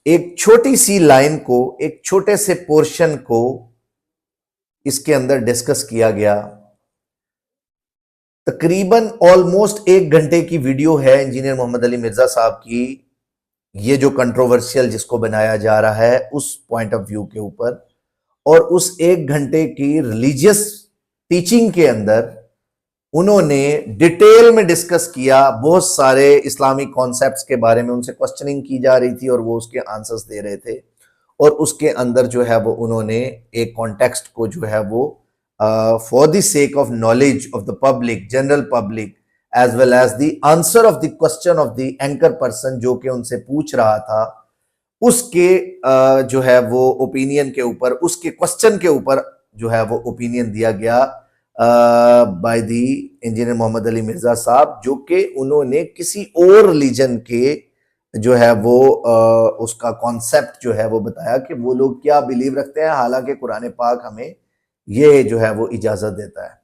ایک چھوٹی سی لائن کو، ایک چھوٹے سے پورشن کو اس کے اندر ڈسکس کیا گیا. تقریباً آلموسٹ 1 گھنٹے کی ویڈیو ہے انجینئر محمد علی مرزا صاحب کی، یہ جو کنٹروورشل جس کو بنایا جا رہا ہے اس پوائنٹ آف ویو کے اوپر. اور اس 1 گھنٹے کی ریلیجیس ٹیچنگ کے اندر انہوں نے ڈیٹیل میں ڈسکس کیا بہت سارے اسلامک کانسیپٹس کے بارے میں. ان سے کوسچننگ کی جا رہی تھی اور وہ اس کے آنسرز دے رہے تھے، اور اس کے اندر جو ہے وہ انہوں نے ایک کانٹیکسٹ کو جو ہے وہ for the sake of knowledge of the public, general public, as well as the answer of the question of the anchor person جو کہ ان سے پوچھ رہا تھا، اس کے جو ہے وہ اوپینین کے اوپر، اس کے کوسچن کے اوپر جو ہے وہ اوپینین دیا گیا بائی دی انجینئر محمد علی مرزا صاحب، جو کہ انہوں نے کسی اور ریلیجن کے جو ہے وہ اس کا کانسیپٹ جو ہے وہ بتایا کہ وہ لوگ کیا بیلیو رکھتے ہیں، حالانکہ قرآن پاک ہمیں یہ جو ہے وہ اجازت دیتا ہے.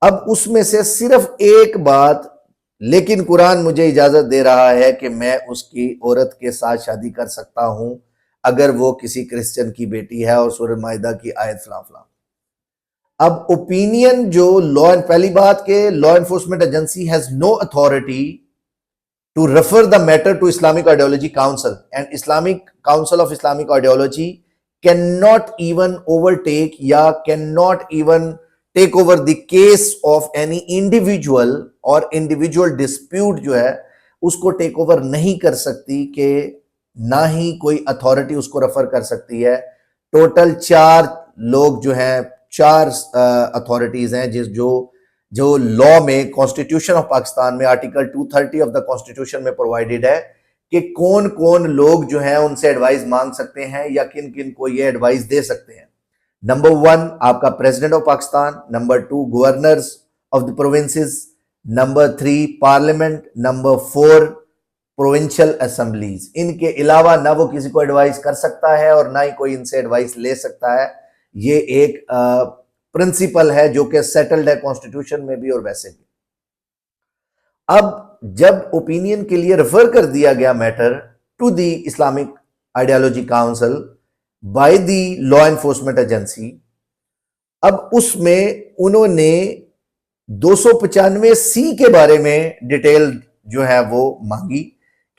اب اس میں سے صرف ایک بات، لیکن قرآن مجھے اجازت دے رہا ہے کہ میں اس کی عورت کے ساتھ شادی کر سکتا ہوں اگر وہ کسی کرسچن کی بیٹی ہے، اور سورہ مائدہ کی آیت فلاں فلاں. اب اوپینین جو پہلی بات کہ لا enforcement agency has no authority to refer the matter to Islamic Ideology Council, and Islamic Council of Islamic Ideology cannot even overtake یا cannot even take over the case of any individual or individual dispute جو ہے اس کو take over نہیں کر سکتی، کہ نہ ہی کوئی اتھارٹی اس کو ریفر کر سکتی ہے. ٹوٹل 4 لوگ جو ہیں، 4 اتھارٹیز ہیں جو لا میں، کانسٹیٹیوشن آف پاکستان میں آرٹیکل 230 آف دا کانسٹیٹیوشن میں پرووائڈیڈ ہے کہ کون کون لوگ جو ہیں ان سے ایڈوائز مانگ سکتے ہیں یا کن کن کو یہ ایڈوائز دے سکتے ہیں. نمبر 1 آپ کا president of Pakistan, number 2 governors of the provinces, number 3 parliament, number 4 provincial assemblies. ان کے علاوہ نہ وہ کسی کو ایڈوائز کر سکتا ہے اور نہ ہی کوئی ان سے ایڈوائز لے سکتا ہے. یہ ایک پرنسپل ہے جو کہ سیٹلڈ ہے کانسٹیٹیوشن میں بھی اور ویسے بھی. اب جب اوپینین کے لیے ریفر کر دیا گیا matter to the Islamic ideology council by the law enforcement agency, اب اس میں انہوں نے 295C کے بارے میں ڈیٹیل جو ہے وہ مانگی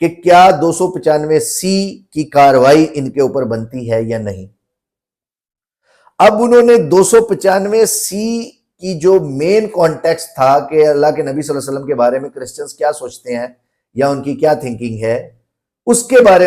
کہ کیا 295C کی کاروائی ان کے اوپر بنتی ہے یا نہیں. اب انہوں نے 295C کی جو مین کانٹیکسٹ تھا کہ اللہ کے نبی صلی اللہ علیہ وسلم کے بارے میں کرسچنز کیا سوچتے ہیں یا ان کی کیا تھنکنگ ہے، اس کے بارے